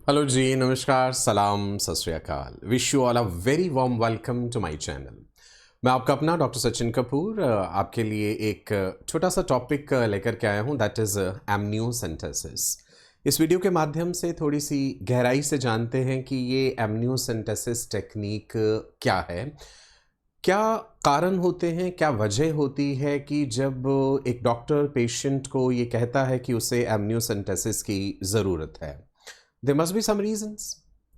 Hello जी, नमस्कार, सलाम, Sat Shri Akal. Wish you all a very warm welcome to my channel. मैं आपका अपना डॉक्टर सचिन कपूर आपके लिए एक छोटा सा टॉपिक लेकर के आया हूं, दैट इज़ एमनियोसेंटेसिस। इस वीडियो के माध्यम से थोड़ी सी गहराई से जानते हैं कि ये एमनियोसेंटेसिस टेक्निक क्या है, क्या कारण होते हैं, क्या वजह होती है कि जब एक डॉक्टर पेशेंट को ये कहता है कि उसे एमनियोसेंटेसिस की ज़रूरत है। There must be some reasons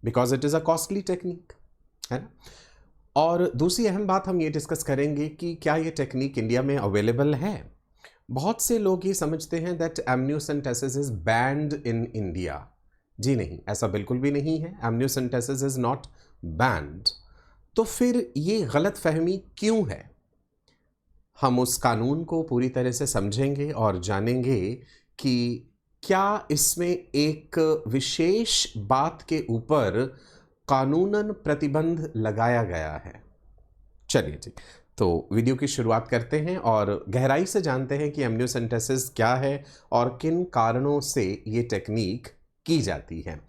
because it is a costly technique, है ना। और दूसरी अहम बात हम ये डिस्कस करेंगे कि क्या ये टेक्निक इंडिया में अवेलेबल है। बहुत से लोग ये समझते हैं that amniocentesis is banned in India. जी नहीं, ऐसा बिल्कुल भी नहीं है। Amniocentesis is not banned. तो फिर ये गलत फहमी क्यों है, हम उस कानून को पूरी तरह से समझेंगे और जानेंगे कि क्या इसमें एक विशेष बात के ऊपर कानूनन प्रतिबंध लगाया गया है। चलिए जी, तो वीडियो की शुरुआत करते हैं और गहराई से जानते हैं कि एमनियोसेंटेसिस क्या है और किन कारणों से ये टेक्निक की जाती है।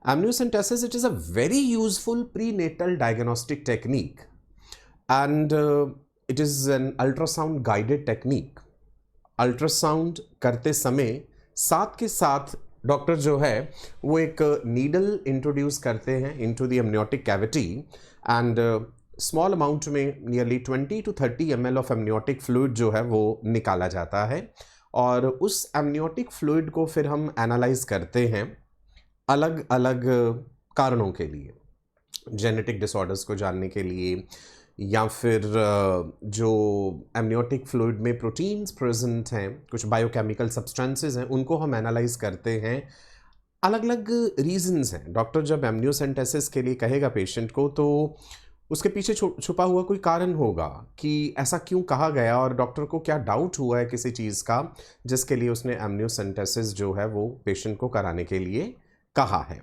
Amniocentesis, it is a very useful prenatal diagnostic technique and it is an ultrasound guided technique. Ultrasound करते समय साथ के साथ डॉक्टर जो है वो एक नीडल इंट्रोड्यूस करते हैं into the amniotic cavity and small amount में nearly 20 to 30 ml of amniotic fluid जो है वो निकाला जाता है और उस एमनियोटिक फ्लूइड को फिर हम एनालाइज करते हैं अलग अलग कारणों के लिए, जेनेटिक डिसऑर्डर्स को जानने के लिए या फिर जो एमनियोटिक फ्लूइड में प्रोटीन्स प्रेजेंट हैं, कुछ बायोकेमिकल सब्सटेंसेस हैं, उनको हम एनालाइज करते हैं। अलग अलग रीजंस हैं। डॉक्टर जब एमनियोसेंटेसिस के लिए कहेगा पेशेंट को तो उसके पीछे छुपा हुआ कोई कारण होगा कि ऐसा क्यों कहा गया और डॉक्टर को क्या डाउट हुआ है किसी चीज़ का जिसके लिए उसने एमनियोसेंटेसिस जो है वो पेशेंट को कराने के लिए कहा है।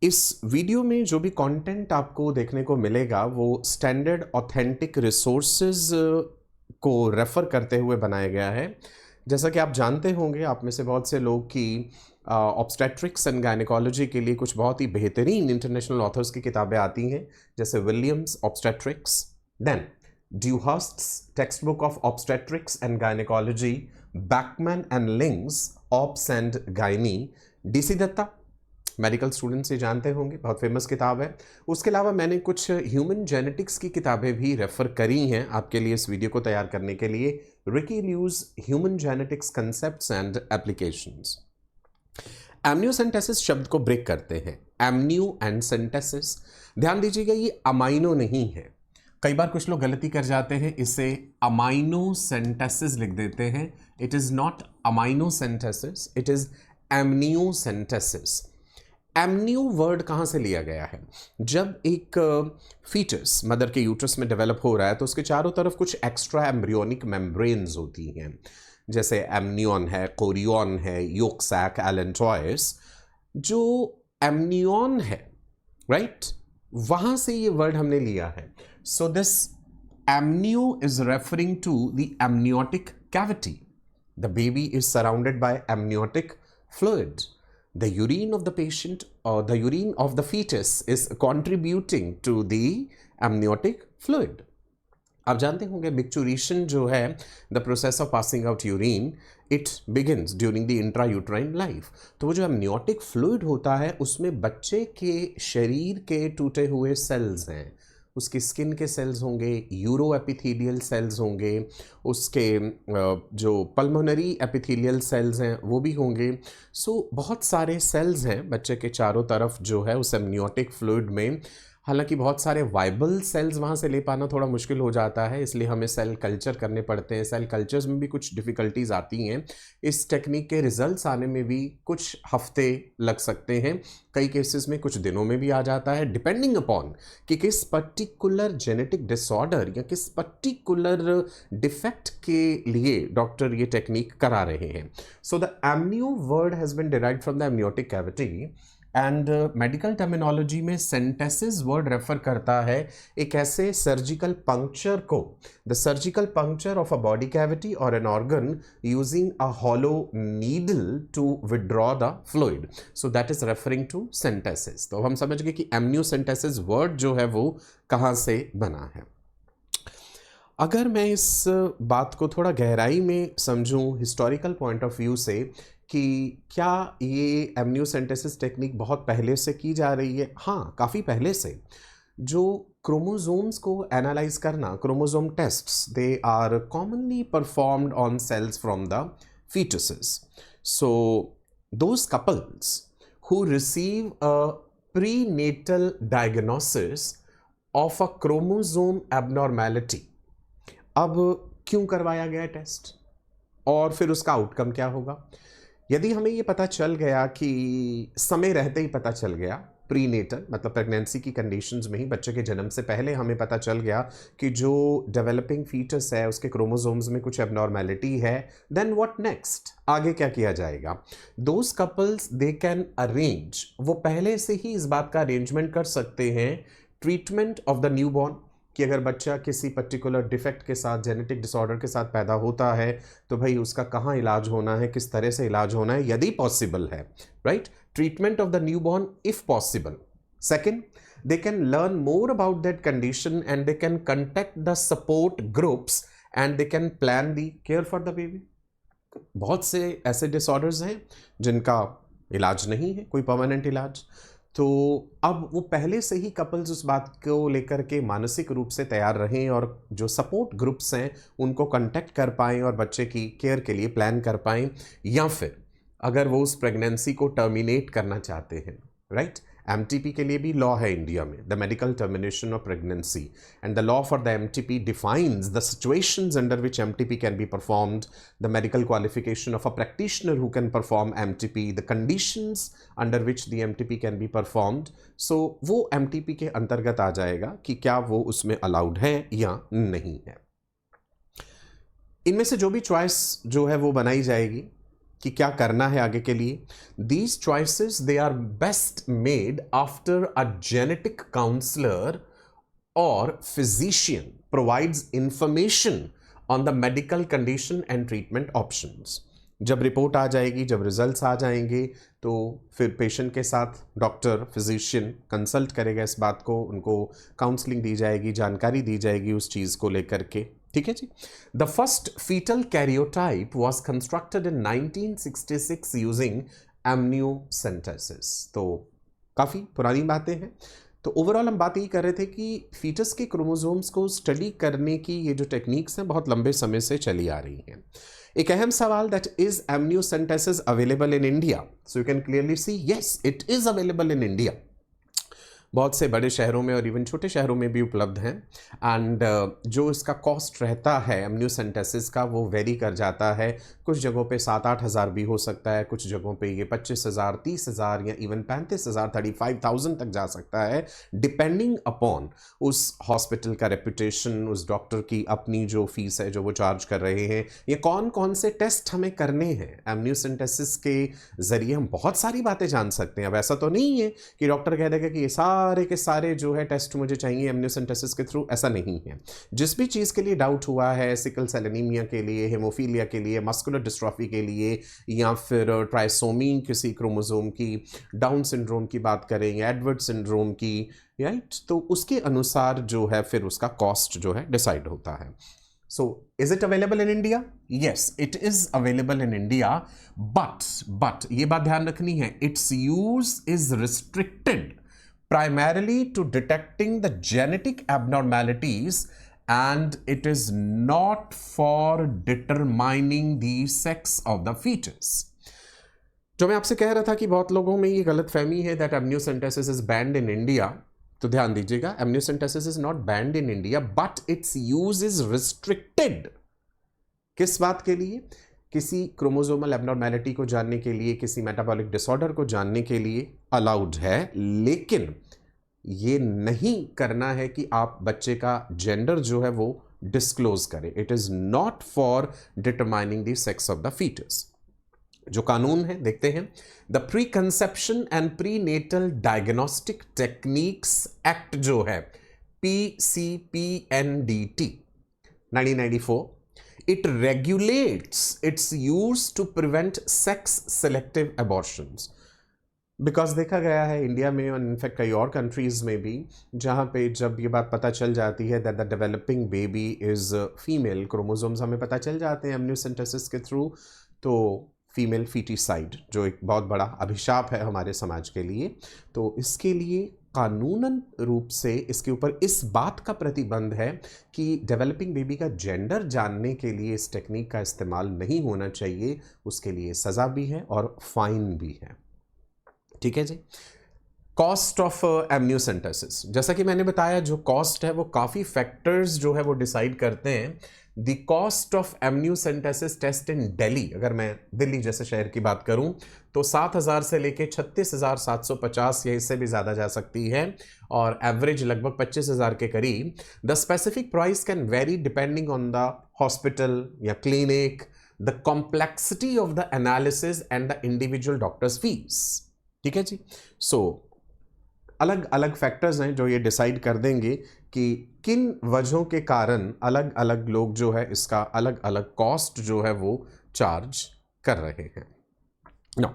इस वीडियो में जो भी कंटेंट आपको देखने को मिलेगा वो स्टैंडर्ड ऑथेंटिक रिसोर्सेज को रेफर करते हुए बनाया गया है। जैसा कि आप जानते होंगे, आप में से बहुत से लोग की ऑब्स्टेट्रिक्स एंड गायनेकोलॉजी के लिए कुछ बहुत ही बेहतरीन इंटरनेशनल ऑथर्स की किताबें आती हैं, जैसे Williams obstetrics, then Dewhurst's textbook of obstetrics and gynaecology, Beckmann and Ling's obs and gynae, D C Dutta, medical students ये जानते होंगे, बहुत फेमस किताब है। उसके अलावा मैंने कुछ ह्यूमन जेनेटिक्स की किताबें भी रेफर करी हैं आपके लिए इस वीडियो को तैयार करने के लिए। Ricky ल्यूज human genetics concepts and applications. Amniocentesis शब्द को ब्रेक करते हैं, एमनियो एंड सेंटेसिस। ध्यान दीजिएगा, ये अमाइनो नहीं है। कई बार कुछ लोग गलती कर जाते हैं, इसे अमाइनोसेंटेसिस लिख देते हैं। It is not aminocentesis, it is amniocentesis. Amnio word कहाँ से लिया गया है? जब एक फीटस मदर के यूट्रस में डेवलप हो रहा है तो उसके चारों तरफ कुछ एक्स्ट्रा एम्ब्रियोनिक मेम्ब्रेन्स होती हैं, जैसे एमनियन है, कोरियन है, योक सैक, एलेंटॉयस। जो एमनियन है, राइट, वहाँ से ये वर्ड हमने लिया है। So this amnio is referring to the amniotic cavity. The baby is surrounded by amniotic fluid. The urine of the patient or the urine of the fetus is contributing to the amniotic fluid. आप जानते होंगे micturition जो है, the process of passing out urine, it begins during the intrauterine life. तो वो जो amniotic fluid होता है उसमें बच्चे के शरीर के टूटे हुए सेल्स हैं, उसकी स्किन के सेल्स होंगे, यूरो एपिथेलियल सेल्स होंगे, उसके जो पल्मोनरी एपिथेलियल सेल्स हैं वो भी होंगे। सो बहुत सारे सेल्स हैं बच्चे के चारों तरफ जो है उस एमनियोटिक फ्लूइड में। हालांकि बहुत सारे वाइबल सेल्स वहाँ से ले पाना थोड़ा मुश्किल हो जाता है, इसलिए हमें सेल कल्चर करने पड़ते हैं। सेल कल्चर्स में भी कुछ डिफ़िकल्टीज आती हैं। इस टेक्निक के रिजल्ट्स आने में भी कुछ हफ्ते लग सकते हैं, कई केसेस में कुछ दिनों में भी आ जाता है, डिपेंडिंग अपॉन कि किस पर्टिकुलर जेनेटिक डिसऑर्डर या किस पर्टिकुलर डिफेक्ट के लिए डॉक्टर ये टेक्निक करा रहे हैं। So the amnio word has been derived from the amniotic cavity and medical terminology में सेंटेसिस वर्ड रेफर करता है एक ऐसे सर्जिकल पंक्चर को, the surgical puncture of a body cavity or an organ using a hollow needle to withdraw the fluid, so that is referring to centesis. तो हम समझ गए कि एमनियोसेंटेसिस वर्ड जो है वो कहाँ से बना है। अगर मैं इस बात को थोड़ा गहराई में समझूं हिस्टोरिकल पॉइंट ऑफ व्यू से कि क्या ये एमनियोसेंटेसिस टेक्निक बहुत पहले से की जा रही है, हाँ काफ़ी पहले से। जो क्रोमोसोम्स को एनालाइज करना, chromosome tests, they are commonly performed on cells from the fetuses. So those couples who receive a prenatal diagnosis of a chromosome abnormality, अब क्यों करवाया गया टेस्ट और फिर उसका आउटकम क्या होगा? यदि हमें ये पता चल गया कि समय रहते ही पता चल गया, प्रीनेटल मतलब प्रेगनेंसी की कंडीशंस में ही, बच्चे के जन्म से पहले हमें पता चल गया कि जो डेवलपिंग फीटस है उसके क्रोमोसोम्स में कुछ एबनॉर्मेलिटी है, देन व्हाट नेक्स्ट? आगे क्या किया जाएगा? Those couples they can arrange, वो पहले से ही इस बात का अरेंजमेंट कर सकते हैं ट्रीटमेंट ऑफ द न्यूबॉर्न, कि अगर बच्चा किसी पर्टिकुलर डिफेक्ट के साथ, जेनेटिक डिसऑर्डर के साथ पैदा होता है तो भाई उसका कहाँ इलाज होना है, किस तरह से इलाज होना है, यदि पॉसिबल है, right? Treatment of the newborn if possible. Second, they can learn more about that condition and they can contact the support groups and they can plan the care for the baby. बहुत से ऐसे disorders हैं जिनका इलाज नहीं है, कोई permanent इलाज, तो अब वो पहले से ही कपल्स उस बात को लेकर के मानसिक रूप से तैयार रहें और जो सपोर्ट ग्रुप्स हैं उनको कांटेक्ट कर पाएँ और बच्चे की केयर के लिए प्लान कर पाएँ, या फिर अगर वो उस प्रेगनेंसी को टर्मिनेट करना चाहते हैं, राइट? एमटीपी के लिए भी लॉ है इंडिया में, the medical termination of pregnancy, and the law for the MTP defines the situations under which MTP can be performed, the medical qualification of a practitioner who can perform MTP, the conditions under which the MTP can be performed. So वो MTP के अंतर्गत आ जाएगा कि क्या वो उसमें allowed है या नहीं है। इनमें से जो भी चॉइस जो है वो बनाई जाएगी कि क्या करना है आगे के लिए, these choices they are best made after a genetic counsellor और physician provides information on the medical condition and treatment options. जब रिपोर्ट आ जाएगी, जब रिजल्ट्स आ जाएंगे, तो फिर पेशेंट के साथ डॉक्टर, फिजिशियन कंसल्ट करेगा इस बात को, उनको काउंसलिंग दी जाएगी, जानकारी दी जाएगी उस चीज़ को लेकर के, ठीक है जी। The first fetal karyotype was constructed in 1966 using amniocentesis. तो काफ़ी पुरानी बातें हैं। तो ओवरऑल हम बात यही कर रहे थे कि फीटस के क्रोमोसोम्स को स्टडी करने की ये जो टेक्निक्स हैं बहुत लंबे समय से चली आ रही हैं। एक अहम सवाल, that is amniocentesis available in India? So you can clearly see yes, it is available in India. बहुत से बड़े शहरों में और इवन छोटे शहरों में भी उपलब्ध हैं। एंड जो इसका कॉस्ट रहता है एमनियोसेंटेसिस का वो वेरी कर जाता है। कुछ जगहों पे 7-8 हज़ार भी हो सकता है, कुछ जगहों पे ये 25,000, 30,000 या इवन 35,000, 35,000 तक जा सकता है, डिपेंडिंग अपॉन उस हॉस्पिटल का रेपुटेशन, उस डॉक्टर की अपनी जो फीस है जो वो चार्ज कर रहे हैं, ये कौन कौन से टेस्ट हमें करने हैं। एमनियोसेंटेसिस के ज़रिए हम बहुत सारी बातें जान सकते हैं। अब ऐसा तो नहीं है कि डॉक्टर कह देगा कि ये सारे के सारे जो है टेस्ट मुझे चाहिए एमनियोसेंटेसिस के थ्रू, ऐसा नहीं है। जिस भी चीज़ के लिए डाउट हुआ है, सिकल सेल एनीमिया के लिए, हेमोफीलिया के लिए, मस्कुलर डिस्ट्रॉफी के लिए, या फिर ट्राइसोमी किसी क्रोमोसोम की, डाउन सिंड्रोम की बात करें या एडवर्ड सिंड्रोम की, राइट, तो उसके अनुसार जो है फिर उसका कॉस्ट जो है डिसाइड होता है। So, is it available in India? Yes, it is available in India, but ये बात ध्यान रखनी है, its use is restricted primarily to detecting the genetic abnormalities and it is not for determining the sex of the fetus. जो मैं आपसे कह रहा था कि बहुत लोगों में ये गलतफहमी है that amniocentesis is banned in India, तो ध्यान दीजिएगा, amniocentesis is not banned in India but its use is restricted। किस बात के लिए? किसी क्रोमोसोमल एबनॉर्मेलिटी को जानने के लिए, किसी मेटाबॉलिक डिसऑर्डर को जानने के लिए अलाउड है, लेकिन ये नहीं करना है कि आप बच्चे का जेंडर जो है वो डिस्क्लोज करें। It is not for determining the sex of the fetus. जो कानून है देखते हैं। The pre conception and pre natal diagnostic techniques act जो है PCPNDT 1994, it regulates its use to prevent sex selective abortions। Because देखा गया है इंडिया में और इनफैक्ट कई और कंट्रीज में भी, जहाँ पे जब ये बात पता चल जाती है that the developing baby is female, chromosomes हमें पता चल जाते हैं एमनियोसेंटेसिस के थ्रू, तो फीमेल फीटिसाइड जो एक बहुत बड़ा अभिशाप है हमारे समाज के लिए, तो इसके लिए कानूनन रूप से इसके ऊपर इस बात का प्रतिबंध है कि डेवलपिंग बेबी का जेंडर जानने के लिए इस टेक्निक का इस्तेमाल नहीं होना चाहिए। उसके लिए सज़ा भी है और फाइन भी है। ठीक है जी। कॉस्ट ऑफ एमनियोसेंटेसिस, जैसा कि मैंने बताया जो कॉस्ट है वो काफ़ी फैक्टर्स जो है वो डिसाइड करते हैं। The cost of amniocentesis test in Delhi, अगर मैं दिल्ली जैसे शहर की बात करूं तो 7,000 से लेके 36,750 या इससे भी ज़्यादा जा सकती है, और एवरेज लगभग 25,000 के करीब। The specific price can vary depending on the hospital या clinic, the complexity of the analysis and the individual doctor's fees. ठीक है जी। सो अलग अलग फैक्टर्स हैं जो ये डिसाइड कर देंगे कि किन वजहों के कारण अलग अलग लोग जो है इसका अलग अलग कॉस्ट जो है वो चार्ज कर रहे हैं। नो,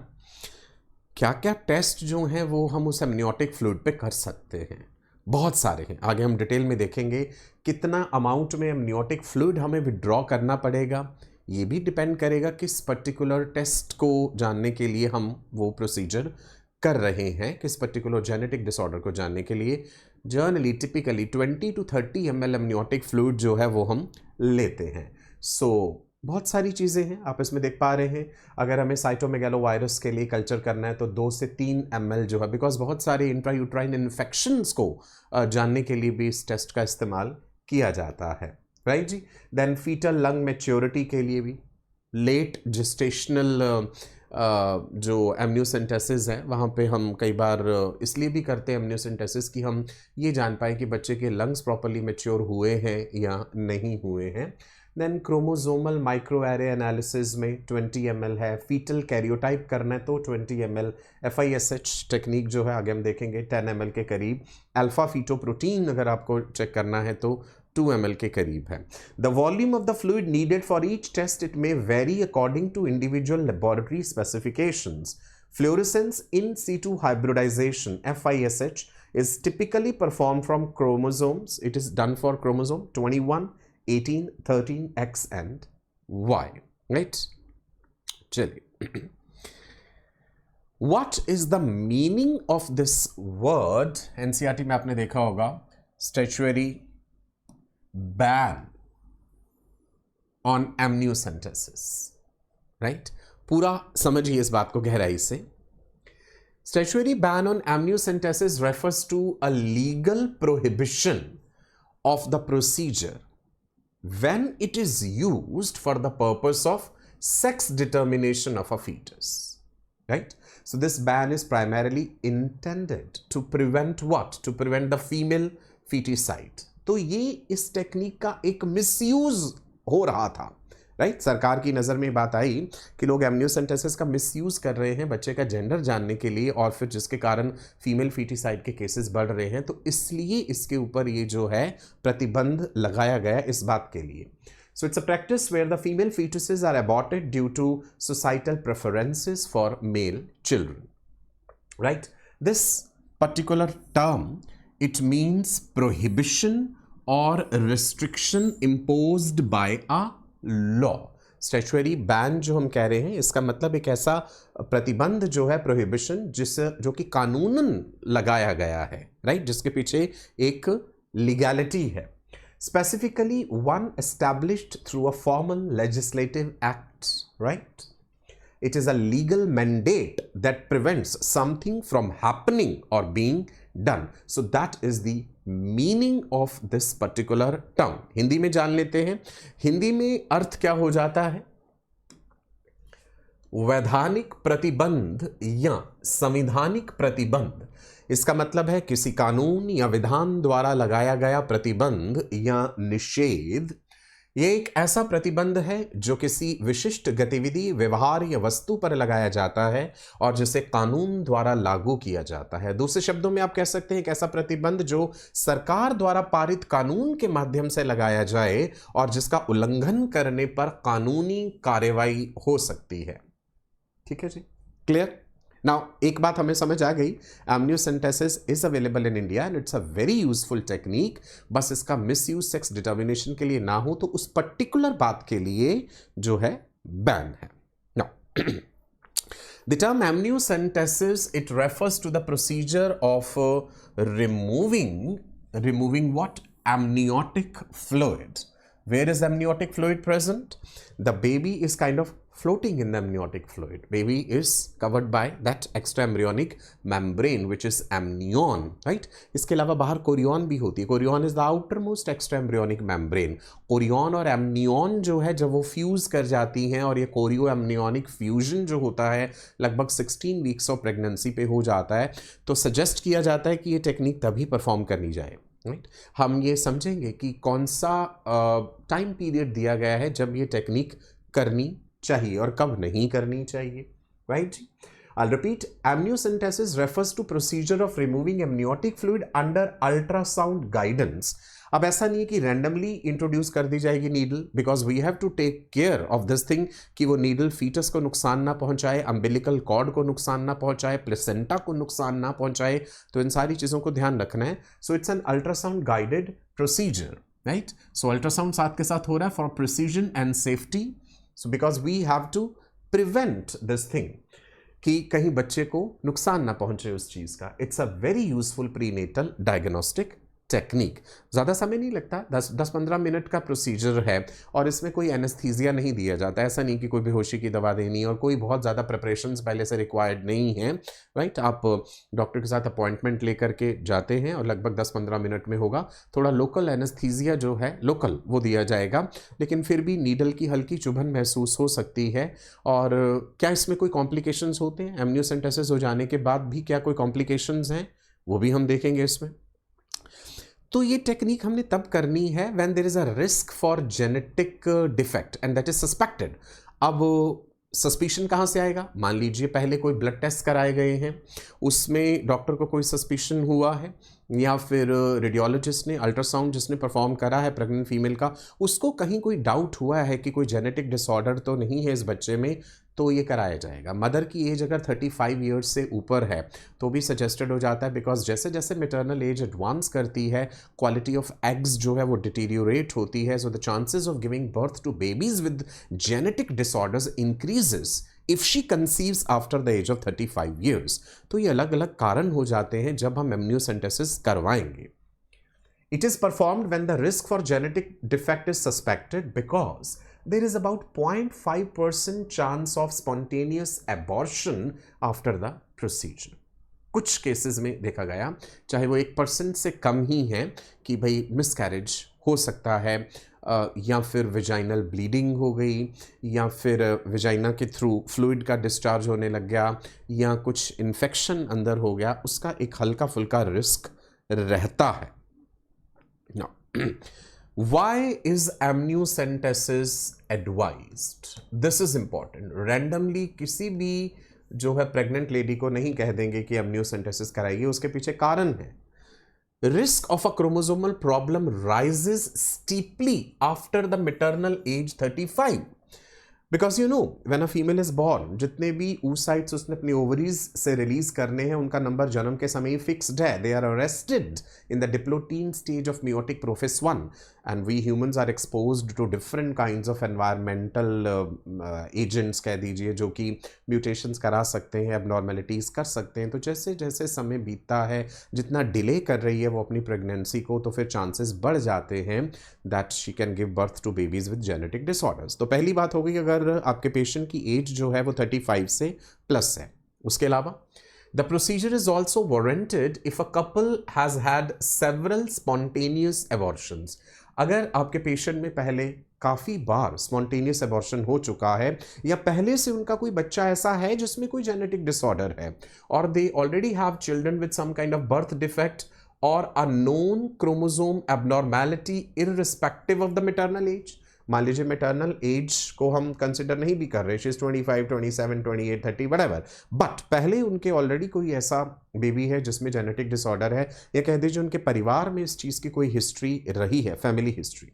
क्या क्या टेस्ट जो हैं वो हम उस एमनियोटिक फ्लूइड पे कर सकते हैं? बहुत सारे हैं, आगे हम डिटेल में देखेंगे। कितना अमाउंट में एमनियोटिक फ्लूइड हमें विड्रॉ करना पड़ेगा ये भी डिपेंड करेगा किस पर्टिकुलर टेस्ट को जानने के लिए हम वो प्रोसीजर कर रहे हैं, किस पर्टिकुलर जेनेटिक डिसऑर्डर को जानने के लिए। Generally typically 20 to 30 ml amniotic fluid जो है वो हम लेते हैं। सो बहुत सारी चीज़ें हैं आप इसमें देख पा रहे हैं। अगर हमें साइटोमेगालोवायरस के लिए कल्चर करना है तो 2 से 3 ml जो है, बिकॉज बहुत सारे इंट्रायूट्राइन इन्फेक्शंस को जानने के लिए भी इस टेस्ट का इस्तेमाल किया जाता है, राइट जी। देन फीटल लंग मैच्योरिटी के लिए भी, लेट जिस्टेशनल जो एमनियोसेंटेसिस है वहाँ पे हम कई बार इसलिए भी करते हैं एमनियोसेंटेसिस कि हम ये जान पाए कि बच्चे के लंग्स प्रॉपरली मैच्योर हुए हैं या नहीं हुए हैं। Then chromosomal microarray analysis में 20 ml है। फीटल कैरियोटाइप करना है तो 20 ml। FISH टेक्निक जो है आगे हम देखेंगे 10 ml के करीब। अल्फा फीटोप्रोटीन अगर आपको चेक करना है तो 2 ml के करीब है। The volume of the fluid needed for each test it may vary according to individual laboratory specifications. Fluorescence in situ hybridization FISH is typically performed from chromosomes. It is done for chromosome 21, 18, 13, X and Y, right? चलिए, what is the meaning of this word? NCERT में आपने देखा होगा statutory ban on amniocentesis, right? पूरा समझिए इस बात को गहराई से। Statutory ban on amniocentesis refers to a legal prohibition of the procedure when it is used for the purpose of sex determination of a fetus, right? So this ban is primarily intended to prevent what? To prevent the female feticide. तो ये इस technique का एक misuse हो रहा था, right? सरकार की नज़र में बात आई कि लोग एमनियोसेंटेसिस का मिसयूज कर रहे हैं बच्चे का जेंडर जानने के लिए, और फिर जिसके कारण फीमेल फीटिसाइड के केसेस बढ़ रहे हैं, तो इसलिए इसके ऊपर ये जो है प्रतिबंध लगाया गया इस बात के लिए। So it's a practice where the female fetuses are aborted due to societal preferences for male children, right? This particular term, it means prohibition or restriction imposed by a law. Statutory ban जो हम कह रहे हैं इसका मतलब एक ऐसा प्रतिबंध जो है, प्रोहिबिशन, जो कि कानूनन लगाया गया है, राइट? जिसके पीछे एक लीगैलिटी है। Specifically one established through a formal legislative act, right? It is a legal mandate that prevents something from happening or being done. So that is the meaning of this particular term. Hindi में जान लेते हैं। हिंदी में अर्थ क्या हो जाता है? वैधानिक प्रतिबंध या संविधानिक प्रतिबंध। इसका मतलब है किसी कानून या विधान द्वारा लगाया गया प्रतिबंध या निषेध ये एक ऐसा प्रतिबंध है जो किसी विशिष्ट गतिविधि, व्यवहार या वस्तु पर लगाया जाता है और जिसे कानून द्वारा लागू किया जाता है। दूसरे शब्दों में आप कह सकते हैं एक ऐसा प्रतिबंध जो सरकार द्वारा पारित कानून के माध्यम से लगाया जाए और जिसका उल्लंघन करने पर कानूनी कार्रवाई हो सकती है। ठीक है जी, क्लियर? नाउ एक बात हमें समझ आ गई, amniocentesis is available in India and it's a very useful technique. बस इसका मिसयूज सेक्स डिटर्मिनेशन के लिए ना हो तो उस पर्टिकुलर बात के लिए जो है बैन है। Now the term amniocentesis it refers to the procedure of removing what? Amniotic fluid. Where is amniotic fluid present? The baby is kind of floating in the amniotic fluid. Baby is covered by that extraembryonic membrane which is amnion, right? इसके अलावा बाहर Korean भी होती है। Korean is the outermost extraembryonic membrane. Korean और amnion जो है जब वो फ्यूज कर जाती हैं और ये कोरियो एमनियोनिक फ्यूजन जो होता है लगभग 16 वीक्स ऑफ प्रेगनेंसी पे हो जाता है, तो सजेस्ट किया जाता है कि ये टेक्निक तभी परफॉर्म करनी जाए। राइट, हम ये समझेंगे कि कौन सा टाइम पीरियड दिया गया है जब ये टेक्निक करनी चाहिए और कब नहीं करनी चाहिए। Right ji, I'll repeat, amniocentesis refers to procedure of removing amniotic fluid under ultrasound guidance. अब ऐसा नहीं है कि रैंडमली इंट्रोड्यूस कर दी जाएगी needle, because we have to take care of this thing कि वो नीडल फीटस को नुकसान ना पहुंचाए, अम्बिलिकल कॉर्ड को नुकसान ना पहुंचाए, प्लेसेंटा को नुकसान ना पहुंचाए, तो इन सारी चीज़ों को ध्यान रखना है। So it's an ultrasound guided procedure, right? So ultrasound साथ के साथ हो रहा है for precision and safety. So because we have to prevent this thing कि कहीं बच्चे को नुकसान ना पहुंचे उस चीज़ का। It's a very useful prenatal diagnostic technique. ज़्यादा समय नहीं लगता, 10-15 मिनट का प्रोसीजर है और इसमें कोई एनेस्थीसिया नहीं दिया जाता। ऐसा नहीं कि कोई बेहोशी की दवा देनी और कोई बहुत ज़्यादा प्रिपरेशंस पहले से रिक्वायर्ड नहीं है। राइट, आप डॉक्टर के साथ अपॉइंटमेंट लेकर के जाते हैं और लगभग 10-15 मिनट में होगा। थोड़ा लोकल एनेस्थीसिया जो है लोकल वो दिया जाएगा, लेकिन फिर भी नीडल की हल्की चुभन महसूस हो सकती है। और क्या इसमें कोई कॉम्प्लिकेशंस होते हैं? एमनियोसेंटेसिस हो जाने के बाद भी क्या कोई कॉम्प्लिकेशंस हैं, वो भी हम देखेंगे इसमें। तो ये टेक्निक हमने तब करनी है when there is a risk for genetic defect and that is suspected. अब सस्पिशन कहाँ से आएगा? मान लीजिए पहले कोई ब्लड टेस्ट कराए गए हैं, उसमें डॉक्टर को कोई सस्पिशन हुआ है, या फिर रेडियोलॉजिस्ट ने अल्ट्रासाउंड जिसने परफॉर्म करा है प्रेग्नेंट फीमेल का, उसको कहीं कोई डाउट हुआ है कि कोई जेनेटिक डिसऑर्डर तो नहीं है इस बच्चे में, तो ये कराया जाएगा। मदर की एज अगर 35 ईयर्स से ऊपर है तो भी सजेस्टेड हो जाता है, बिकॉज जैसे जैसे मेटर्नल एज एडवांस करती है क्वालिटी ऑफ एग्स जो है वो डिटीरियोरेट होती है। So the chances of giving birth to babies with genetic disorders increases if she conceives after the age of 35 years. तो ये अलग अलग कारण हो जाते हैं जब हम एमनियोसेंटेसिस करवाएंगे। It is performed when the risk for genetic defect is suspected because there is about 0.5% chance of spontaneous abortion after the procedure. कुछ केसेस में देखा गया, चाहे वो 1% से कम ही है, कि भाई मिसकैरेज हो सकता है, या फिर विजाइनल ब्लीडिंग हो गई, या फिर विजाइना के थ्रू फ्लूइड का डिस्चार्ज होने लग गया, या कुछ इन्फेक्शन अंदर हो गया, उसका एक हल्का फुल्का रिस्क रहता है। Now, why is amniocentesis advised? This is important. Randomly किसी भी जो है प्रेग्नेंट लेडी को नहीं कह देंगे कि एमनियोसेंटेसिस कराइए, उसके पीछे कारण है। Risk of a chromosomal problem rises steeply after the maternal age 35. Because you know when a female is born, जितने भी oocytes उसने अपनी ओवरीज से रिलीज करने हैं उनका नंबर जन्म के समय ही फिक्स्ड है। They are arrested in the diplotene stage of meiotic prophase 1 and we humans are exposed to different kinds of environmental agents कह दीजिए, जो कि म्यूटेशंस करा सकते हैं, एबनॉर्मेलिटीज कर सकते हैं। तो जैसे जैसे समय बीतता है, जितना डिले कर रही है वो अपनी प्रेगनेंसी को, तो फिर चांसेस बढ़ जाते हैं that she can give birth to babies with genetic disorders. तो पहली बात हो गई अगर आपके पेशेंट की एज जो है वो 35 से प्लस है। उसके अलावा the procedure is also warranted if a couple has had several spontaneous abortions. अगर आपके पेशेंट में पहले काफ़ी बार स्पॉन्टेनियस एबॉर्शन हो चुका है, या पहले से उनका कोई बच्चा ऐसा है जिसमें कोई जेनेटिक डिसऑर्डर है, और they already have children with some kind of birth defect or a known chromosome abnormality irrespective of the maternal age, मान लीजिए मेटर्नल एज को हम कंसिडर नहीं भी कर रहे, शी इज 25, 27, 28, 30 व्हाटएवर, बट पहले उनके ऑलरेडी कोई ऐसा बेबी है जिसमें जेनेटिक डिसऑर्डर है, या कह दीजिए उनके परिवार में इस चीज़ की कोई हिस्ट्री रही है, फैमिली हिस्ट्री।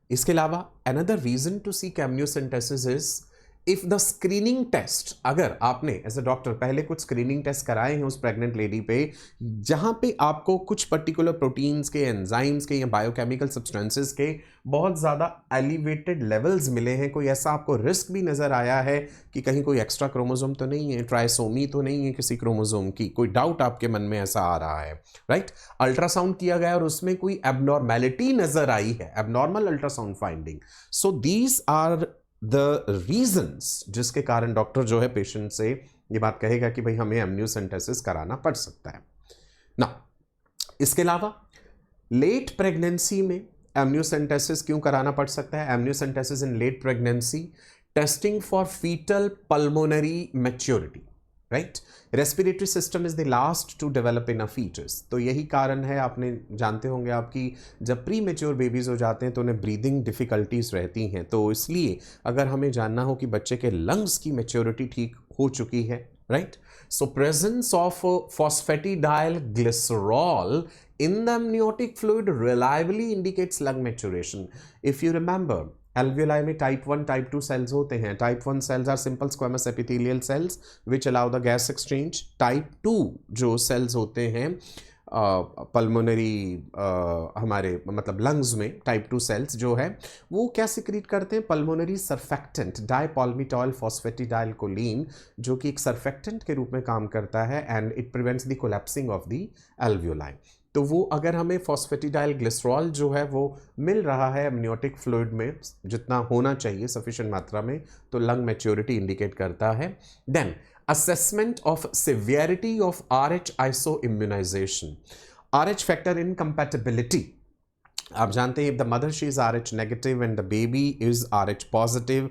इसके अलावा another reason to seek amniocentesis is if the screening test, अगर आपने एज अ डॉक्टर पहले कुछ स्क्रीनिंग टेस्ट कराए हैं उस प्रेग्नेंट लेडी पे, जहां पे आपको कुछ पर्टिकुलर प्रोटीन्स के, एंजाइम्स के या बायोकेमिकल सब्सटेंसेस के बहुत ज़्यादा एलिवेटेड लेवल्स मिले हैं, कोई ऐसा आपको रिस्क भी नज़र आया है कि कहीं कोई एक्स्ट्रा क्रोमोसोम तो नहीं है, ट्राइसोमी तो नहीं है किसी क्रोमोसोम की, कोई डाउट आपके मन में ऐसा आ रहा है, राइट, अल्ट्रासाउंड किया गया और उसमें कोई एबनॉर्मेलिटी नज़र आई है, abnormal ultrasound finding, so these are the reasons जिसके कारण डॉक्टर जो है पेशेंट से ये बात कहेगा कि भाई हमें एमनियोसेंटेसिस कराना पड़ सकता है ना। इसके अलावा लेट प्रेगनेंसी में एमनियोसेंटेसिस क्यों कराना पड़ सकता है? Amniocentesis in late pregnancy, testing for fetal pulmonary maturity, right, respiratory system is the last to develop in a fetus, तो यही कारण है, आपने जानते होंगे आपकी जब प्री मेच्योर बेबीज हो जाते हैं तो उन्हें ब्रीदिंग डिफिकल्टीज रहती हैं, तो इसलिए अगर हमें जानना हो कि बच्चे के लंग्स की मैच्योरिटी ठीक हो चुकी है, right, so presence of phosphatidyl glycerol in the amniotic fluid reliably indicates lung maturation. If you remember, alveoli में type 1, type 2 cells होते हैं. Type 1 cells are simple squamous epithelial cells which allow the gas exchange. Type 2 जो cells होते हैं pulmonary हमारे मतलब lungs में, type 2 sales जो है वो क्या सिक्रीट करते हैं? पल्मोनरी सरफेक्टेंट डाइपॉल्मिटॉल फॉस्फेटिडाइल कोलिन, जो कि एक सरफेक्टेंट के रूप में काम करता है and it prevents the collapsing of the alveoli. तो वो अगर हमें फॉस्फेटिडाइल ग्लिसरॉल जो है वो मिल रहा है एमनियोटिक फ्लूइड में जितना होना चाहिए सफिशिएंट मात्रा में, तो लंग मैच्योरिटी इंडिकेट करता है। Then assessment of severity of RH isoimmunization, RH factor incompatibility, आप जानते हैं if the mother she is RH negative and the baby is RH positive,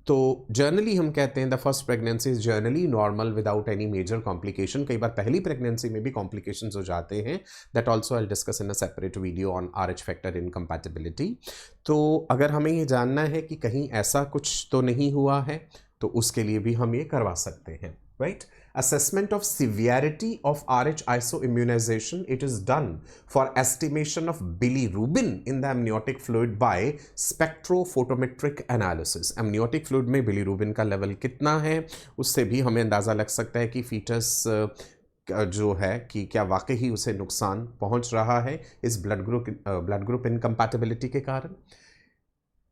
तो जर्नली हम कहते हैं the first pregnancy is generally normal without any major complication. कई बार पहली प्रेगनेंसी में भी कॉम्प्लिकेशंस हो जाते हैं, that also I discuss in a separate video on RH factor incompatibility. तो अगर हमें ये जानना है कि कहीं ऐसा कुछ तो नहीं हुआ है तो उसके लिए भी हम ये करवा सकते हैं, right. Assessment of severity of RH isoimmunization, it is done for estimation of bilirubin in the amniotic fluid by spectrophotometric analysis. amniotic fluid में bilirubin का लेवल कितना है उससे भी हमें अंदाज़ा लग सकता है कि फीटस जो है कि क्या वाकई ही उसे नुकसान पहुंच रहा है इस ब्लड ग्रुप इनकम्पैटिबिलिटी के कारण।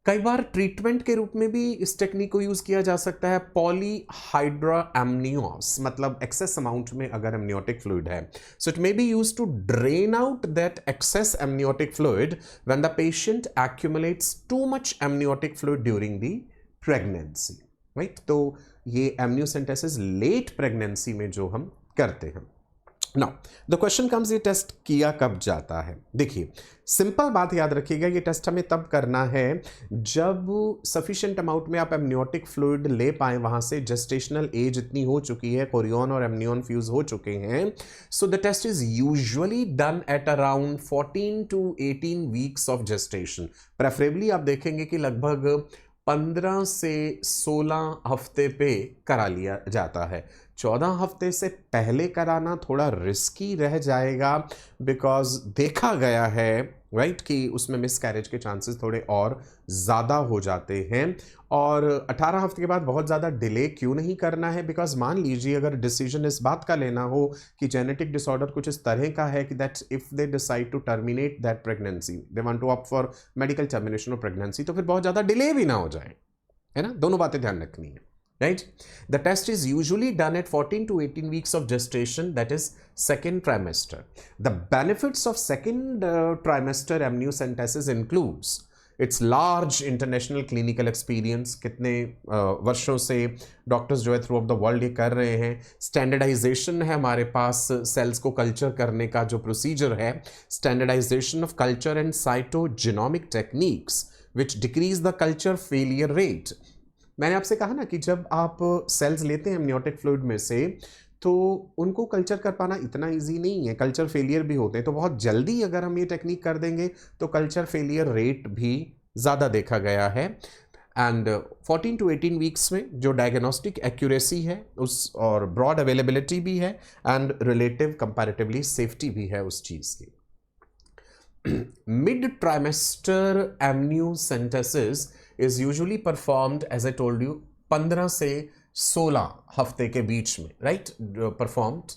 कई बार ट्रीटमेंट के रूप में भी इस टेक्निक को यूज किया जा सकता है, पॉलीहाइड्रोएमनियोस, मतलब एक्सेस अमाउंट में अगर एमनियोटिक फ्लूइड है, so it may be use to drain out that excess amniotic fluid when the patient accumulates too much amniotic fluid during the pregnancy, right. तो ये एमनियोसेंटेसिस लेट प्रेगनेंसी में जो हम करते हैं। नाउ द क्वेश्चन कम्स, ये test किया कब जाता है? देखिए सिंपल बात याद रखिएगा, ये टेस्ट हमें तब करना है जब सफिशिएंट अमाउंट में आप एमनियोटिक फ्लूइड ले पाएँ, वहाँ से जेस्टेशनल एज इतनी हो चुकी है, कोरियन और एमनियन फ्यूज हो चुके हैं। So the test is usually done at around 14 to 18 weeks of gestation. Preferably आप देखेंगे कि लगभग 15 से 16 हफ्ते पे करा लिया जाता है। 14 हफ्ते से पहले कराना थोड़ा रिस्की रह जाएगा, बिकॉज देखा गया है, राइट, कि उसमें मिसकैरेज के चांसेस थोड़े और ज़्यादा हो जाते हैं। और 18 हफ्ते के बाद बहुत ज़्यादा डिले क्यों नहीं करना है? बिकॉज मान लीजिए अगर डिसीजन इस बात का लेना हो कि जेनेटिक डिसऑर्डर कुछ इस तरह का है कि that if they decide to terminate that pregnancy, they want to opt for medical termination of pregnancy, तो फिर बहुत ज़्यादा डिले भी ना हो जाए, है ना। दोनों बातें ध्यान रखनी है, right? The test is usually done at 14 to 18 weeks of gestation, that is second trimester. The benefits of second trimester amniocentesis includes its large international clinical experience, कितने वर्षों से डॉक्टर्स जो है थ्रू आउट द वर्ल्ड ये कर रहे हैं। Standardisation है हमारे पास सेल्स को कल्चर करने का जो प्रोसीजर है, standardisation of culture and cytogenomic techniques which decrease the culture failure rate. मैंने आपसे कहा ना कि जब आप सेल्स लेते हैं एमनियोटिक फ्लूइड में से तो उनको कल्चर कर पाना इतना इजी नहीं है, कल्चर फेलियर भी होते हैं। तो बहुत जल्दी अगर हम ये टेक्निक कर देंगे तो कल्चर फेलियर रेट भी ज़्यादा देखा गया है। एंड 14 to 18 वीक्स में जो डायग्नोस्टिक एक्यूरेसी है उस और ब्रॉड अवेलेबिलिटी भी है एंड रिलेटिव कंपैरेटिवली सेफ्टी भी है उस चीज़ की। Mid trimester amniocentesis is usually performed as I told you 15 से 16 हफ्ते के बीच में, राइट, परफॉर्म्ड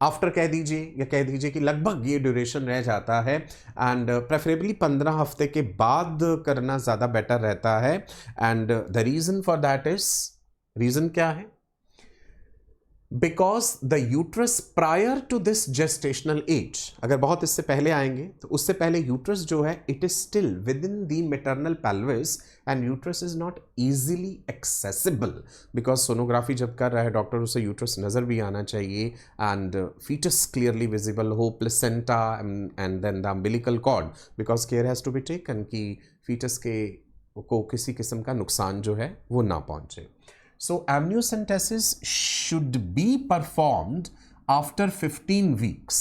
आफ्टर कह दीजिए या कह दीजिए कि लगभग ये ड्यूरेशन रह जाता है एंड प्रेफरेबली 15 हफ्ते के बाद करना ज़्यादा बेटर रहता है। And the reason for that is, reason क्या है? Because the uterus prior to this gestational age, अगर बहुत इससे पहले आएंगे तो उससे पहले यूट्रस जो है it is still with in the maternal pelvis and uterus is not easily accessible, because sonography जब कर रहा है डॉक्टर उसे यूट्रस नज़र भी आना चाहिए एंड फीटस क्लियरली विजिबल हो, placenta and then the umbilical cord, because care has to be taken कि फीटस को किसी किस्म का नुकसान जो है वो ना पहुंचे। So amniocentesis should be performed after 15 weeks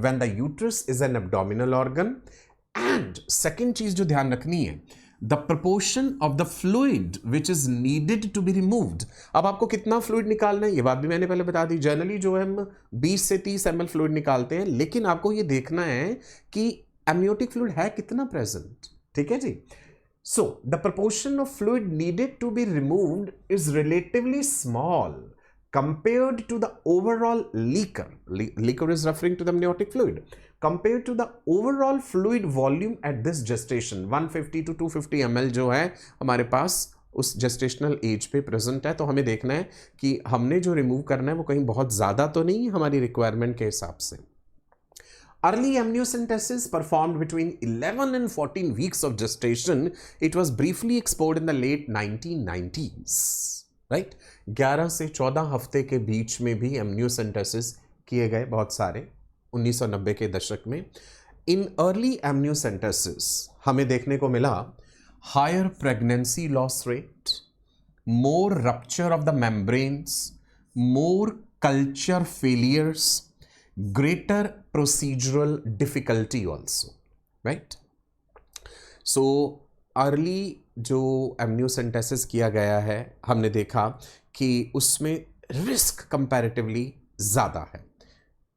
when the uterus is an abdominal organ, and second चीज जो ध्यान रखनी है, the proportion of the fluid which is needed to be removed। अब आपको कितना फ्लूइड निकालना है ये बात भी मैंने पहले बता दी। जनरली जो है हम 20 से 30 ml फ्लूइड निकालते हैं, लेकिन आपको ये देखना है कि एमनियोटिक फ्लूइड है कितना प्रेजेंट, ठीक है जी। So, the proportion of fluid needed to be removed is relatively small compared to the overall leaker. Leaker is referring to the amniotic fluid. Compared to the overall fluid volume at this gestation, 150 to 250 ml जो है हमारे पास उस gestational age पे present है, तो हमें देखना है कि हमने जो रिमूव करना है वो कहीं बहुत ज़्यादा तो नहीं है हमारी रिक्वायरमेंट के हिसाब से। Early amniocentesis performed between 11 and 14 weeks of gestation. It was briefly explored in the late 1990s. Right? 11 से 14 हफ्ते के बीच में भी amniocentesis किए गए बहुत सारे 1990 के दशक में। In early amniocentesis हमें देखने को मिला higher pregnancy loss rate, more rupture of the membranes, more culture failures, greater procedural difficulty also, right? So early जो amniocentesis किया गया है हमने देखा कि उसमें रिस्क comparatively ज़्यादा है,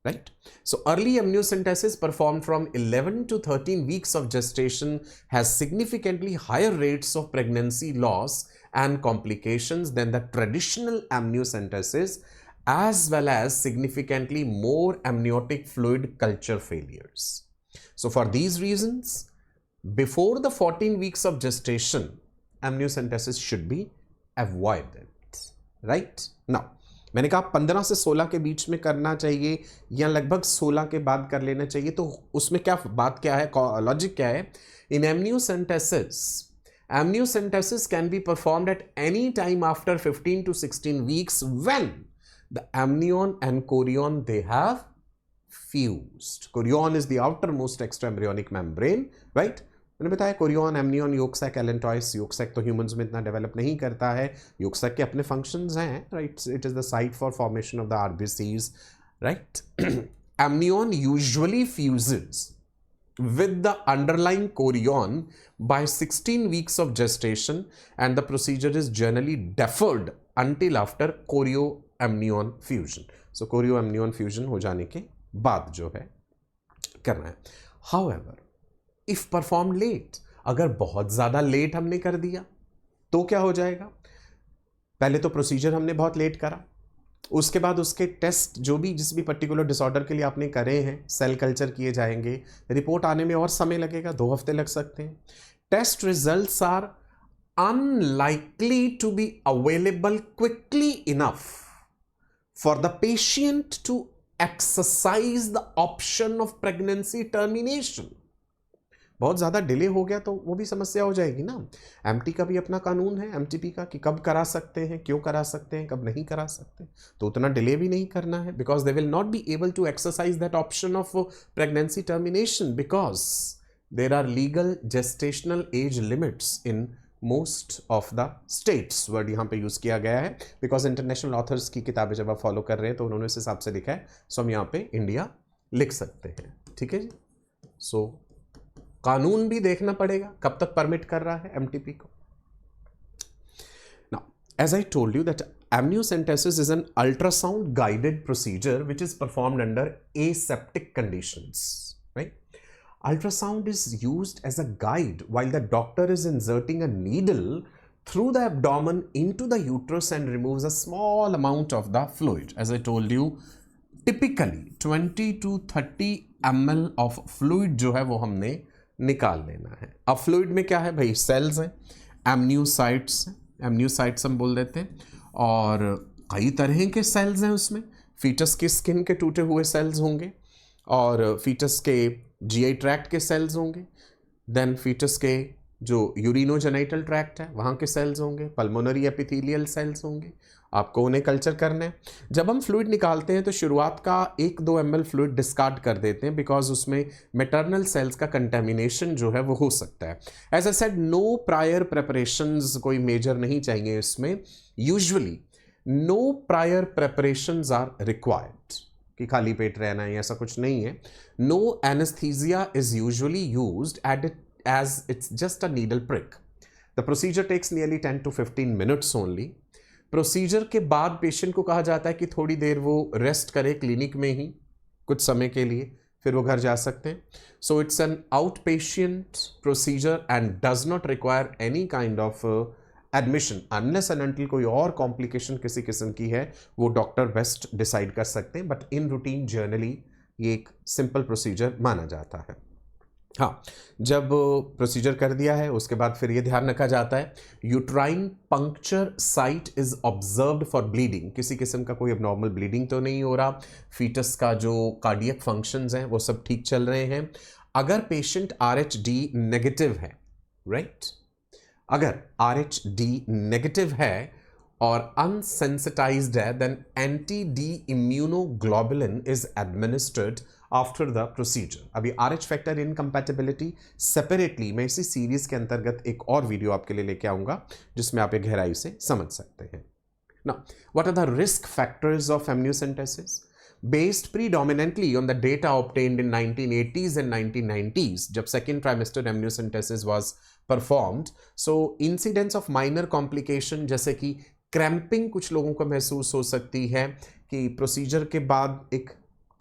right? So early amniocentesis performed from 11 to 13 weeks of gestation has significantly higher rates of pregnancy loss and complications than the traditional amniocentesis, as well as significantly more amniotic fluid culture failures. So for these reasons, before the 14 weeks of gestation, amniocentesis should be avoided, right? Now, मैंने कहा 15 से 16 के बीच में करना चाहिए या लगभग 16 के बाद कर लेना चाहिए, तो उसमें क्या बात क्या है, लॉजिक क्या है? In amniocentesis can be performed at any time after 15 to 16 weeks when the amnion and chorion they have fused. Chorion is the outermost extraembryonic membrane, right? मैंने बताया chorion, amnion, yolk sac, allantois. Yolk sac तो humans में इतना develop नहीं करता है, yolk sac के अपने functions हैं, right? It is the site for formation of the RBCs, right? Amnion usually fuses with the underlying chorion by 16 weeks of gestation, and the procedure is generally deferred until after chorioamnion fusion. So chorioamnion fusion हो जाने के बाद जो है करना है। However, if performed late, अगर बहुत ज़्यादा लेट हमने कर दिया तो क्या हो जाएगा? पहले तो प्रोसीजर हमने बहुत लेट करा, उसके बाद उसके टेस्ट जो भी जिस भी पर्टिकुलर डिसऑर्डर के लिए आपने करे हैं, सेल कल्चर किए जाएंगे, रिपोर्ट आने में और समय लगेगा, 2 हफ्ते लग सकते हैं। Test results are unlikely to be available quickly enough for the patient to exercise the option of pregnancy termination. बहुत ज़्यादा डिले हो गया तो वो भी समस्या हो जाएगी ना। एमटी का भी अपना कानून है, एमटीपी का, कि कब करा सकते हैं, क्यों करा सकते हैं, कब नहीं करा सकते, तो उतना डिले भी नहीं करना है, because they will not be able to exercise that option of pregnancy termination because there are legal gestational age limits in most of the states. Word यहाँ पे यूज़ किया गया है बिकॉज इंटरनेशनल ऑथर्स की किताबें जब आप फॉलो कर रहे हैं तो उन्होंने इस हिसाब से लिखा है, सो हम यहाँ पे इंडिया लिख सकते हैं, ठीक है जी। सो कानून भी देखना पड़ेगा कब तक परमिट कर रहा है एमटीपी को. Now as I told you that amniocentesis is an ultrasound guided procedure which is performed under aseptic conditions, right? Ultrasound is used as a guide while the doctor is inserting a needle through the abdomen into the uterus and removes a small amount of the fluid. As I told you, typically 20 to 30 ml of fluid जो है वो हमने निकाल लेना है. अब fluid में क्या है भाई, सेल्स हैं, एमनियोसाइट्स हैं, एमनियोसाइट्स हम बोल देते हैं, और कई तरह के सेल्स हैं उसमें. फीटस के स्किन के टूटे हुए सेल्स होंगे, और फीटस के जीआई ट्रैक्ट के सेल्स होंगे, देन फीटस के जो यूरिनोजेनिटल ट्रैक्ट है वहाँ के सेल्स होंगे, पल्मोनरी एपिथेलियल सेल्स होंगे. आपको उन्हें कल्चर करना है. जब हम फ्लूइड निकालते हैं तो शुरुआत का 1-2 ml फ्लूइड डिस्कार्ड कर देते हैं बिकॉज उसमें मैटरनल सेल्स का कंटेमिनेशन जो है वो हो सकता है. As I said, no prior preparations कोई मेजर नहीं चाहिए इसमें. Usually no prior preparations are required कि खाली पेट रहना है, ऐसा कुछ नहीं है. No anaesthesia is usually used as it's just a needle prick. The procedure takes nearly 10 to 15 minutes only. Procedure के बाद पेशेंट को कहा जाता है कि थोड़ी देर वो रेस्ट करे क्लिनिक में ही कुछ समय के लिए, फिर वो घर जा सकते हैं. सो it's N out patient procedure and does not require any kind of admission unless and until कोई और कॉम्प्लिकेशन किसी किस्म की है, वो डॉक्टर बेस्ट डिसाइड कर सकते हैं. बट इन रूटीन जर्नली ये एक सिंपल प्रोसीजर माना जाता है. हाँ, जब प्रोसीजर कर दिया है उसके बाद फिर ये ध्यान रखा जाता है uterine puncture site is observed for bleeding. किसी किस्म का कोई अबनॉर्मल ब्लीडिंग तो नहीं हो रहा, फीटस का जो कार्डियक फंक्शंस हैं वो सब ठीक चल रहे हैं. अगर पेशेंट RH-D नेगेटिव है, राइट, अगर RH-D नेगेटिव है और अनसेंसिटाइज्ड है, then anti-D immunoglobulin is administered after the procedure. अभी RH फैक्टर इनकम्पैटिबिलिटी सेपरेटली मैं इसी सीरीज के अंतर्गत एक और वीडियो आपके लिए लेके आऊंगा जिसमें आप एक गहराई से समझ सकते हैं. Now what are the risk factors of amniocentesis? Based predominantly on the data obtained in 1980s and 1990s, जब second trimester amniocentesis was performed, so incidence of minor complication जैसे कि क्रैम्पिंग कुछ लोगों को महसूस हो सकती है कि प्रोसीजर के बाद एक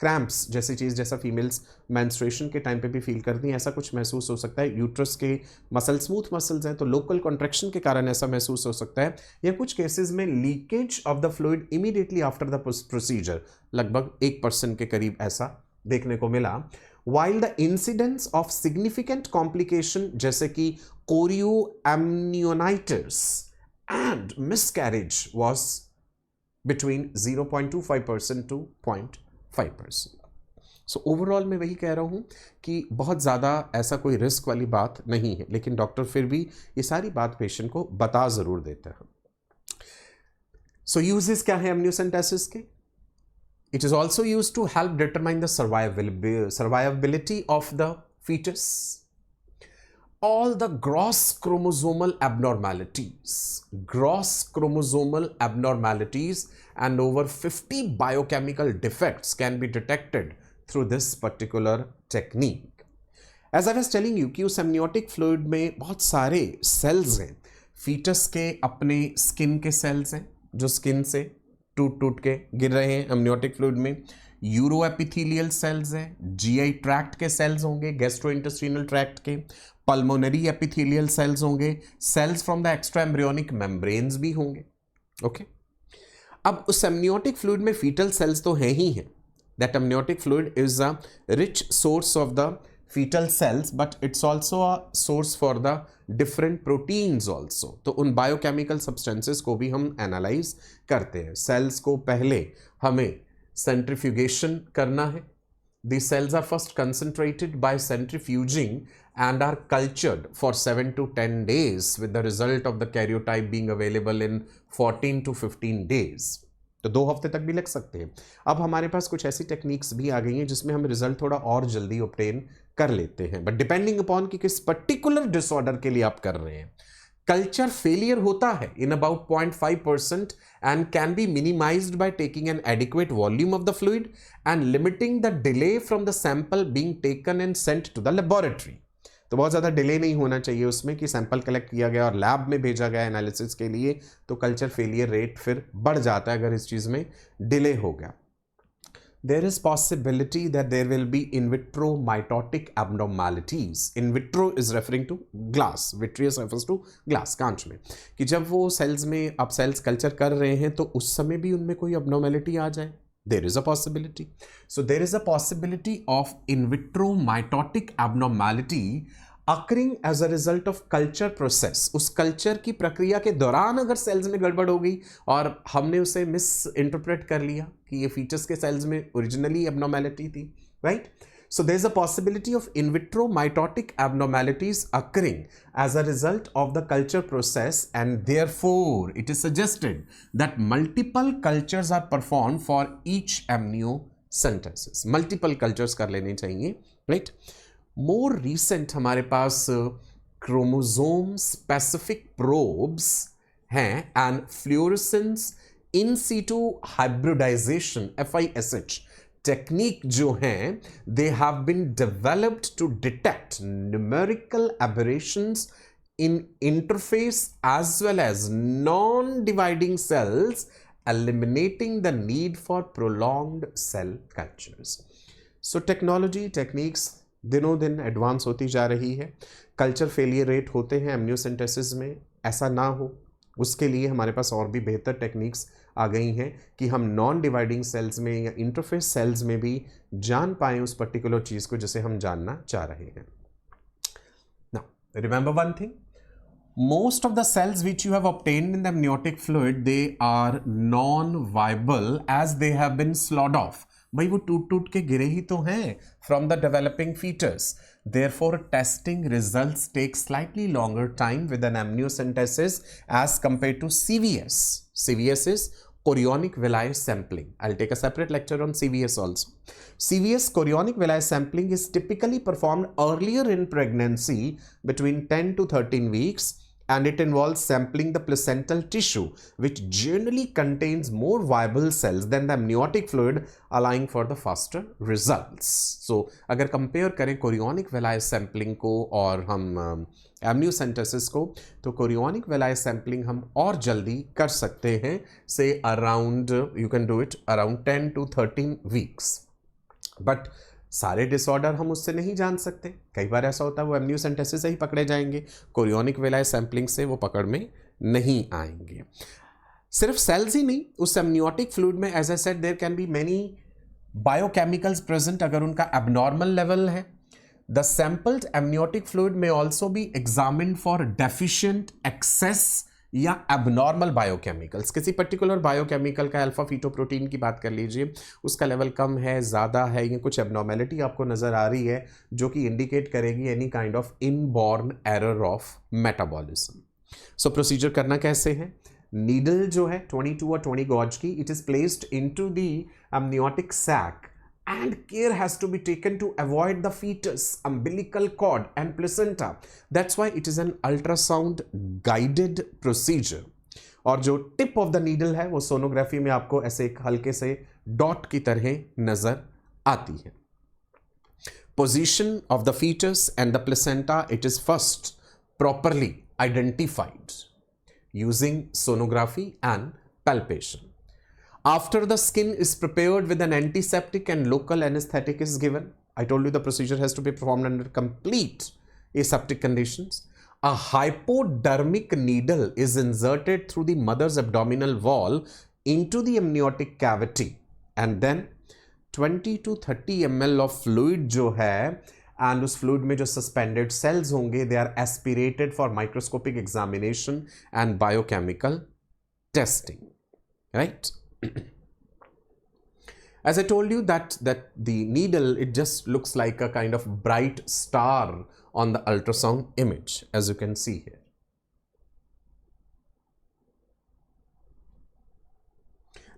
क्रैम्प्स जैसी चीज़, जैसा फीमेल्स मेंस्ट्रुएशन के टाइम पे भी फील करती हैं, ऐसा कुछ महसूस हो सकता है. यूट्रस के मसल स्मूथ मसल्स हैं तो लोकल कॉन्ट्रैक्शन के कारण ऐसा महसूस हो सकता है, या कुछ केसेस में leakage of the fluid immediately after the procedure, लगभग 1% के करीब ऐसा देखने को मिला. While the incidence of significant complication जैसे कि chorioamnionitis and miscarriage was between 0.25% to 0.5%. So overall मैं वही कह रहा हूँ कि बहुत ज़्यादा ऐसा कोई रिस्क वाली बात नहीं है, लेकिन डॉक्टर फिर भी ये सारी बात पेशेंट को बता ज़रूर देते हैं. सो यूजेस क्या है एमनियोसेंटेसिस के? It is also use to help determine the survivability of the fetus. All the gross chromosomal abnormalities and over 50 biochemical defects can be detected through this particular technique. As I was telling you कि उस amniotic fluid में बहुत सारे cells हैं. fetus के अपने skin के cells हैं जो skin से टूट के गिर रहे हैं amniotic fluid में. यूरोएपिथेलियल सेल्स हैं, जीआई ट्रैक्ट के सेल्स होंगे, गैस्ट्रोइंटेस्टिनल ट्रैक्ट के, पल्मोनरी एपिथेलियल सेल्स होंगे, cells from the extra embryonic membranes भी होंगे. ओके, अब उस एमनियोटिक फ्लूइड में फीटल सेल्स तो हैं ही हैं. That amniotic fluid is a rich source of the fetal cells, but it's also a source for the different proteins also. तो उन बायोकेमिकल सब्सटेंसेस को भी हम एनालाइज करते हैं. सेल्स को पहले हमें सेंट्रीफ्यूगेशन करना है. These cells are first concentrated by centrifuging and are cultured for 7 to 10 days with the result of the karyotype being available in 14 to 15 days. तो 2 हफ्ते तक भी लग सकते हैं. अब हमारे पास कुछ ऐसी टेक्निक्स भी आ गई हैं जिसमें हम रिजल्ट थोड़ा और जल्दी ऑब्टेन कर लेते हैं, बट डिपेंडिंग अपॉन कि किस पर्टिकुलर डिसऑर्डर के लिए आप कर रहे हैं. कल्चर फेलियर होता है in about 0.5% and can be minimized by taking an adequate volume of the fluid and limiting the delay from the sample being taken and sent to the laboratory. तो बहुत ज़्यादा डिले नहीं होना चाहिए उसमें कि सैंपल कलेक्ट किया गया और लैब में भेजा गया एनालिसिस के लिए, तो कल्चर फेलियर रेट फिर बढ़ जाता है अगर इस चीज़ में डिले हो गया. There is possibility that there will be in vitro mitotic abnormalities. In vitro is referring to glass. Vitreous refers to glass, कांच में, कि जब वो सेल्स में आप सेल्स कल्चर कर रहे हैं तो उस समय भी उनमें कोई abnormality आ जाए. There is a possibility. So there is a possibility of in vitro mitotic abnormality occurring as a result of culture process. उस कल्चर की प्रक्रिया के दौरान अगर सेल्स में गड़बड़ हो गई और हमने उसे मिस इंटरप्रेट कर लिया कि ये फीचर्स के सेल्स में ओरिजिनली एबनॉर्मेलिटी थी, right? So there is a possibility of in vitro mitotic abnormalities occurring as a result of the culture process, and therefore it is suggested that multiple cultures are performed for each amniocentesis. Multiple cultures कर लेने चाहिए, right? More recent हमारे पास chromosome specific probes हैं and fluorescence in situ hybridization FISH technique जो हैं, they have been developed to detect numerical aberrations in interface as well as non-dividing cells, eliminating the need for prolonged cell cultures. So technology, techniques दिनों दिन advance होती जा रही है. Culture failure rate होते हैं एमनियोसेंटेसिस में, ऐसा ना हो उसके लिए हमारे पास और भी बेहतर टेक्निक्स आ गई हैं कि हम नॉन डिवाइडिंग सेल्स में या इंटरफेस सेल्स में भी जान पाएं उस पर्टिकुलर चीज़ को जिसे हम जानना चाह रहे हैं. Now remember one thing, most of the cells which you have obtained in the amniotic fluid, they are non-viable as they have been sloughed off. भाई वो टूट टूट के गिरे ही तो हैं from the developing fetus. Therefore, testing results take slightly longer time with an amniocentesis as compared to CVS. CVS is chorionic villi sampling. I'll take a separate lecture on CVS also. CVS, chorionic villi sampling, is typically performed earlier in pregnancy between 10 to 13 weeks, and it involves sampling the placental tissue, which generally contains more viable cells than the amniotic fluid, allowing for the faster results. So, अगर compare करें chorionic villi sampling को और हम amniocentesis को, तो chorionic villi sampling हम और जल्दी कर सकते हैं, say around, you can do it around 10 to 13 weeks. But सारे डिसऑर्डर हम उससे नहीं जान सकते. कई बार ऐसा होता है वो एमनियोसेंटेसिस से ही पकड़े जाएंगे, कोरियोनिक विलाय सैम्पलिंग से वो पकड़ में नहीं आएंगे. सिर्फ सेल्स ही नहीं, उस एमनियोटिक फ्लूइड में as I said there can be many biochemicals present अगर उनका एबनॉर्मल लेवल है. द सैंपल्ड एमनियोटिक फ्लूइड में also be examined for deficient, excess या एबनॉर्मल बायोकेमिकल्स. किसी पर्टिकुलर बायोकेमिकल का अल्फा फीटोप्रोटीन की बात कर लीजिए, उसका लेवल कम है, ज़्यादा है, ये कुछ एबनॉर्मेलिटी आपको नज़र आ रही है जो कि इंडिकेट करेगी any kind of inborn error of metabolism. So procedure करना कैसे है? नीडल जो है 22 और 20 गॉज की, it is placed into the amniotic sac and care has to be taken to avoid the fetus, umbilical cord and placenta. That's why it is an ultrasound guided procedure. और जो tip of the needle है वो sonography में आपको ऐसे एक हल्के से डॉट की तरह नजर आती है. Position of the fetus and the placenta, it is first properly identified using sonography and palpation. After the skin is prepared with an antiseptic and local anesthetic is given. I told you the procedure has to be performed under complete aseptic conditions. A hypodermic needle is inserted through the mother's abdominal wall into the amniotic cavity, and then 20 to 30 ml of fluid जो है, and उस fluid में जो suspended cells होंगे, they are aspirated for microscopic examination and biochemical testing, right? As I told you that the needle, it just looks like a kind of bright star on the ultrasound image, as you can see here.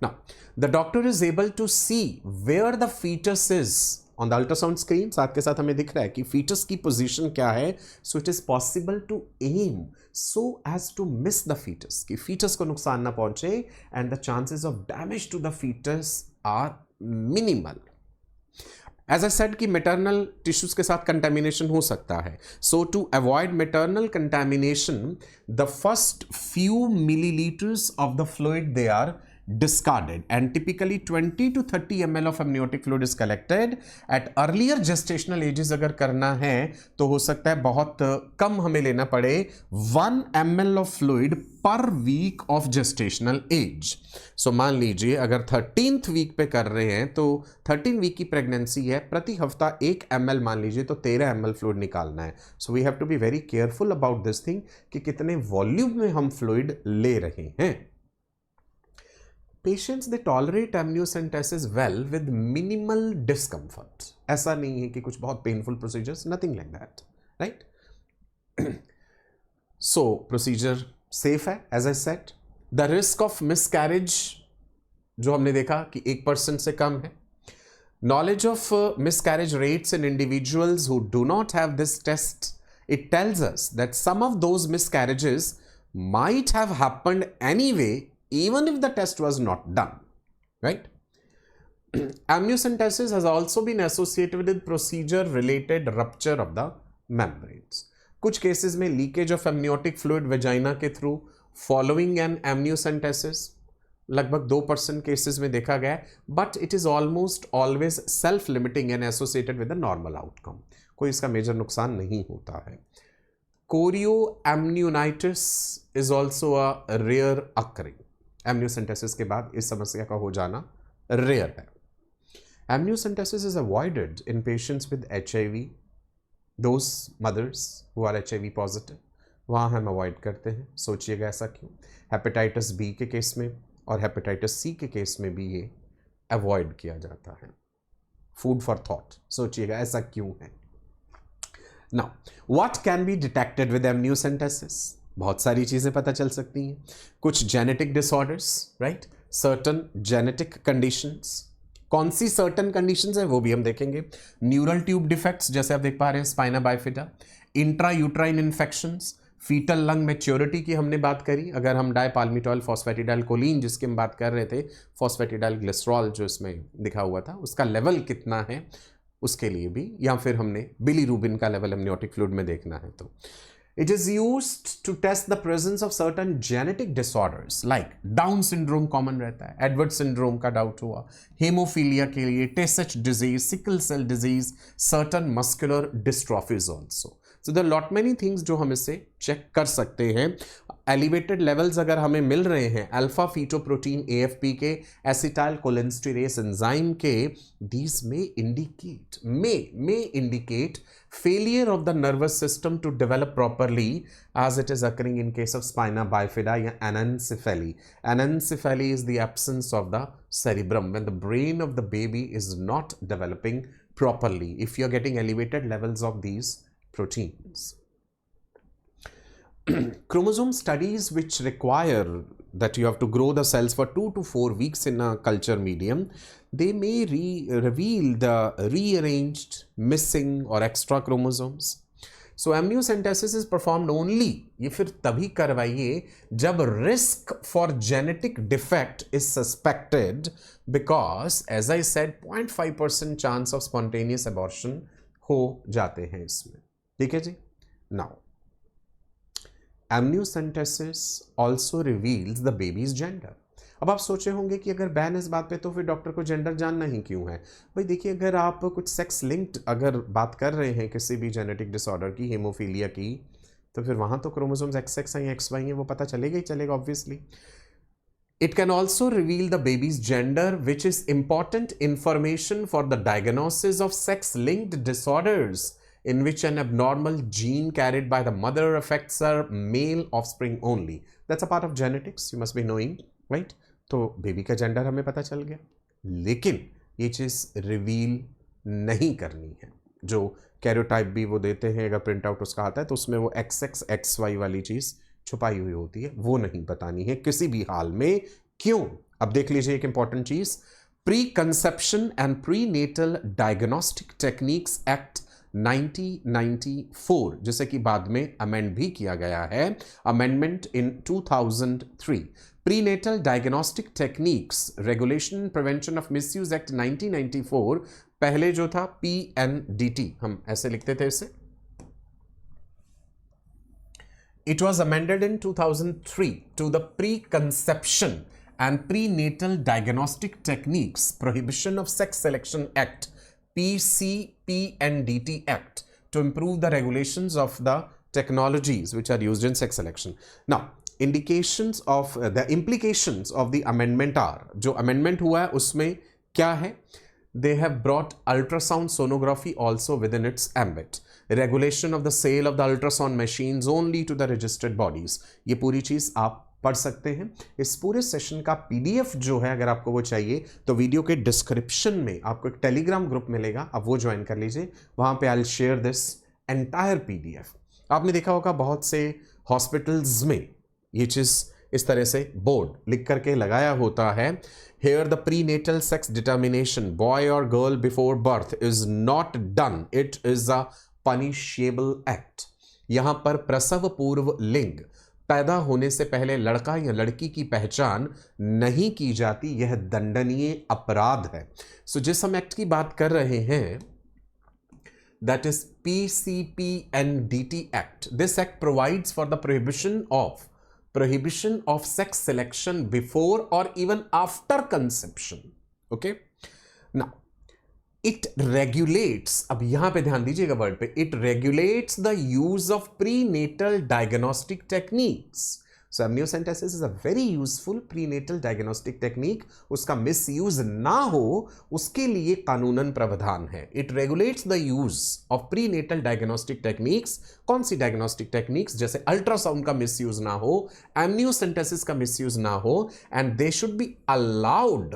Now, the doctor is able to see where the fetus is on the ultrasound screen. साथ के साथ हमें दिख रहा है कि fetus की position क्या है. So it is possible to aim so as to miss the fetus, कि fetus को नुकसान ना पहुंचे, and the chances of damage to the fetus are minimal. As I said कि मेटरनल टिश्यूज के साथ कंटेमिनेशन हो सकता है. So to avoid maternal contamination, the first few millilitres of the fluid they are discarded, and typically 20 to 30 ml of amniotic fluid is collected. At earlier gestational ages अगर करना है तो हो सकता है बहुत कम हमें लेना पड़े, 1 ml of fluid per week of gestational age. So मान लीजिए अगर 13th वीक पे कर रहे हैं तो 13 वीक की प्रेगनेंसी है, प्रति हफ्ता 1 ml मान लीजिए तो 13 ml फ्लूइड निकालना है. So we have to be very careful about this thing कि कितने वॉल्यूम में हम फ्लूइड ले रहे हैं. Patients they tolerate amniocentesis well with minimal discomfort. ऐसा नहीं है कि कुछ बहुत painful procedures, nothing like that, right? So procedure safe है, as I said. The risk of miscarriage जो हमने देखा कि 1% से कम है. Knowledge of miscarriage rates in individuals who do not have this test, it tells us that some of those miscarriages might have happened anyway even if the test was not done, right? Amniocentesis has also been associated with procedure related rupture of the membranes. कुछ cases में leakage of amniotic fluid vagina के through following an amniocentesis लगभग 2% cases में देखा गया है, but it is almost always self-limiting and associated with a normal outcome. कोई इसका मेजर नुकसान नहीं होता है. Chorioamnionitis is also a rare occurring. Amniocentesis के बाद इस समस्या का हो जाना रेयर है. Amniocentesis is avoided in patients with HIV, those mothers who are HIV positive, वहाँ हम अवॉइड करते हैं. सोचिएगा ऐसा क्यों? हेपेटाइटिस B के केस में और हेपेटाइटिस C के केस में भी ये अवॉइड किया जाता है. फूड फॉर थॉट, सोचिएगा ऐसा क्यों है. Now what can be detected with amniocentesis? बहुत सारी चीज़ें पता चल सकती हैं. कुछ genetic disorders, right, certain genetic conditions. कौन सी सर्टन कंडीशंस है वो भी हम देखेंगे. न्यूरल ट्यूब डिफेक्ट्स जैसे आप देख पा रहे हैं spina bifida. Intra uterine infections. Fetal lung maturity की हमने बात करी. अगर हम डायपाल्मिटॉल फॉस्फेटिडाइल कोलिन जिसकी हम बात कर रहे थे, फॉस्फेटिडाइल ग्लिसरॉल जो इसमें लिखा हुआ था, उसका लेवल कितना है उसके लिए भी, या फिर हमने बिलीरुबिन का लेवल एमनियोटिक फ्लूइड में देखना है. तो it is used to test the presence of certain genetic disorders like Down syndrome common रहता है, Edwards syndrome का डाउट हुआ, हेमोफीलिया के लिए Tay Sachs disease, sickle cell disease, certain muscular dystrophies also. So there are lot many things जो हम इससे check कर सकते हैं. एलिवेटेड लेवल्स अगर हमें मिल रहे हैं अल्फा फीटोप्रोटीन AFP के, एसिटाइल कोलिनस्टेरेस एंजाइम के, these may indicate failure of the nervous system to develop properly as it is occurring in case of spina bifida या anencephaly. Anencephaly is the absence of the cerebrum when the brain of the baby is not developing properly if you are getting elevated levels of these proteins. Chromosome studies which require that you have to grow the cells for 2 to 4 weeks in a culture medium, they may reveal the rearranged, missing or extra chromosomes. So amniocentesis is performed only, ये फिर तभी करवाइए जब risk for genetic defect is suspected, because as I said 0.5% chance of spontaneous abortion हो जाते हैं इसमें. ठीक है जी. Now amniocentesis also reveals the baby's gender. अब आप सोचे होंगे कि अगर बैन इस बात पे तो फिर डॉक्टर को जेंडर जानना ही क्यों है? भाई देखिए, अगर आप कुछ सेक्स लिंक्ड अगर बात कर रहे हैं किसी भी जेनेटिक डिसऑर्डर की, हेमोफीलिया की, तो फिर वहाँ तो क्रोमोसोम्स XX हैं या XY हैं, वो पता चलेगा ही चलेगा obviously. It can also reveal the baby's gender, which is important information for the diagnosis of sex-linked disorders in which an abnormal gene carried by the mother affects her male offspring only. That's a part of genetics, you must be knowing, right? तो baby का gender हमें पता चल गया, लेकिन ये चीज़ reveal नहीं करनी है. जो कैरियोटाइप भी वो देते हैं, अगर प्रिंट आउट उसका आता है तो उसमें वो XX XY वाली चीज़ छुपाई हुई होती है, वो नहीं बतानी है किसी भी हाल में. क्यों? अब देख लीजिए एक इंपॉर्टेंट चीज़. Pre conception and pre natal diagnostic techniques act 1994, जिसे कि बाद में अमेंड भी किया गया है, amendment in 2003. Prenatal Diagnostic Techniques Regulation and Prevention of Misuse Act 1994 पहले जो था PNDT, हम ऐसे लिखते थे इसे, it was amended in 2003 to the Preconception and Prenatal Diagnostic Techniques Prohibition of Sex Selection Act, PCPNDT Act, to improve the regulations of the technologies which are used in sex selection. Now, indications of the implications of the amendment are, जो amendment हुआ है उसमें क्या है? They have brought ultrasound sonography also within its ambit. Regulation of the sale of the ultrasound machines only to the registered bodies. ये पूरी चीज आप पढ़ सकते हैं। इस पूरे सेशन का PDF जो है, अगर आपको वो चाहिए तो वीडियो के डिस्क्रिप्शन में आपको एक टेलीग्राम ग्रुप मिलेगा, आप वो ज्वाइन कर लीजिए। वहां पे I will share this entire PDF। आपने देखा होगा बहुत से हॉस्पिटल्स में ये चीज इस तरह से बोर्ड लिख करके लगाया होता है, here the prenatal sex determination boy or girl before birth is not done, it is a punishable act। यहां पर प्रसव पूर्व लिंग, पैदा होने से पहले लड़का या लड़की की पहचान नहीं की जाती, यह दंडनीय अपराध है। सो जिस हम एक्ट की बात कर रहे हैं, that is PCPNDT Act. This act provides for the prohibition of sex selection before or even after conception. Okay, now it regulates, अब यहां पे ध्यान दीजिएगा वर्ड पे, it regulates the use of prenatal diagnostic techniques. So amniocentesis is a very useful prenatal diagnostic technique. उसका misuse ना हो उसके लिए कानूनन प्रावधान है। It regulates the use of prenatal diagnostic techniques। कौन सी diagnostic techniques? जैसे अल्ट्रासाउंड का misuse ना हो, amniocentesis का misuse ना हो, and they should be allowed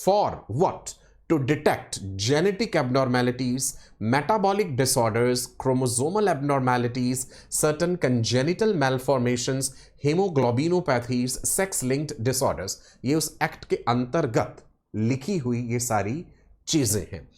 for what? To detect genetic abnormalities, metabolic disorders, chromosomal abnormalities, certain congenital malformations, hemoglobinopathies, sex-linked disorders। ये उस एक्ट के अंतर्गत लिखी हुई ये सारी चीजें हैं।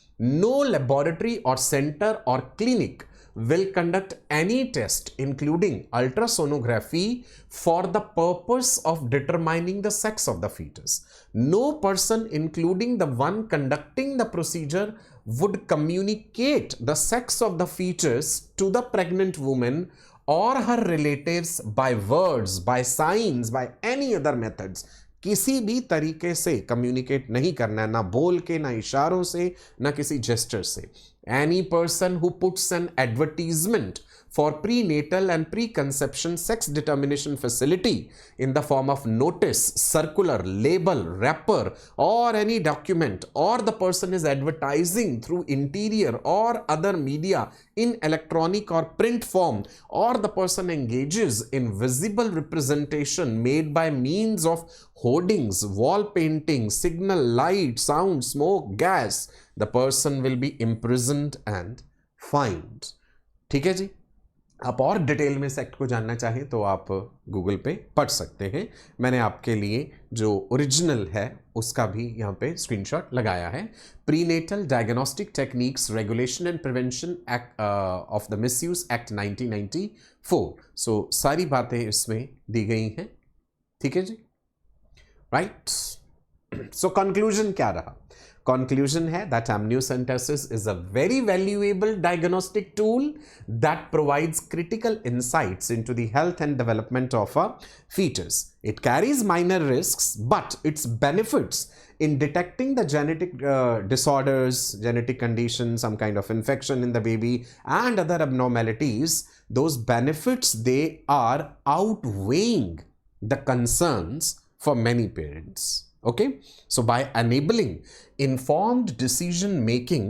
No laboratory or center or clinic will conduct any test including ultrasonography for the purpose of determining the sex of the fetus. No person including the one conducting the procedure would communicate the sex of the fetus to the pregnant woman or her relatives by words, by signs, by any other methods। किसी भी तरीके से communicate नहीं करना है, ना बोल के, ना इशारों से, ना किसी जेस्चर से। Any person who puts an advertisement for prenatal and preconception sex determination facility in the form of notice, circular, label, wrapper, or any document, or the person is advertising through interior or other media in electronic or print form, or the person engages in visible representation made by means of hoardings, wall painting, signal, light, sound, smoke, gas, the person will be imprisoned and fined। ठीक है जी। आप और detail में इस act को जानना चाहें तो आप गूगल पे पढ़ सकते हैं। मैंने आपके लिए जो ओरिजिनल है उसका भी यहाँ पे स्क्रीनशॉट लगाया है। Prenatal diagnostic techniques regulation and prevention act of the misuse act 1994। सो सारी बातें इसमें दी गई हैं। ठीक है जी, राइट। सो कंक्लूजन क्या रहा? Conclusion है that amniocentesis is a very valuable diagnostic tool that provides critical insights into the health and development of a fetus. It carries minor risks, but its benefits in detecting the genetic disorders, genetic conditions, some kind of infection in the baby and other abnormalities, those benefits, they are outweighing the concerns for many parents. Okay, so by enabling informed decision making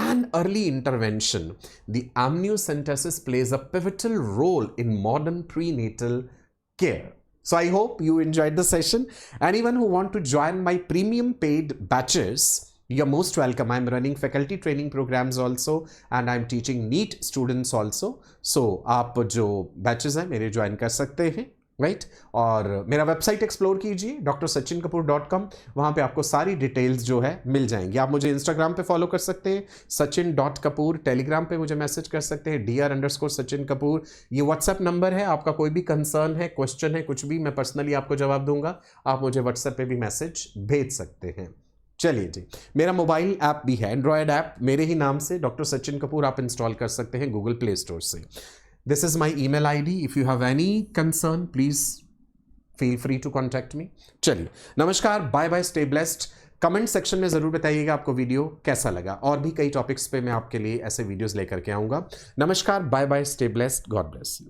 and early intervention, the amniocentesis plays a pivotal role in modern prenatal care. So I hope you enjoyed the session. Anyone who want to join my premium paid batches, you're most welcome. I'm running faculty training programs also and I'm teaching NEET students also. So आप जो batches हैं मेरे join कर सकते हैं, right. और मेरा website explore कीजिए drsachinkapoor.com। वहाँ पे आपको सारी डिटेल्स जो है मिल जाएंगी। आप मुझे इंस्टाग्राम पे फॉलो कर सकते हैं sachin.kapoor, टेलीग्राम पे मुझे मैसेज कर सकते हैं dr_Sachin Kapoor। ये व्हाट्सएप नंबर है, आपका कोई भी कंसर्न है, क्वेश्चन है, कुछ भी, मैं पर्सनली आपको जवाब दूंगा। आप मुझे व्हाट्सएप पे भी मैसेज भेज सकते हैं। चलिए जी, मेरा मोबाइल ऐप भी है, एंड्रॉयड ऐप, मेरे ही नाम से डॉक्टर सचिन कपूर आप इंस्टॉल कर सकते हैं गूगल प्ले स्टोर से। This is my email ID, if you have any concern please feel free to contact me. चलिए, नमस्कार, bye bye, stay blessed. Comment section में ज़रूर बताइएगा आपको वीडियो कैसा लगा, और भी कई टॉपिक्स पे मैं आपके लिए ऐसे वीडियोस लेकर के आऊँगा। नमस्कार, bye bye, stay blessed, God bless you.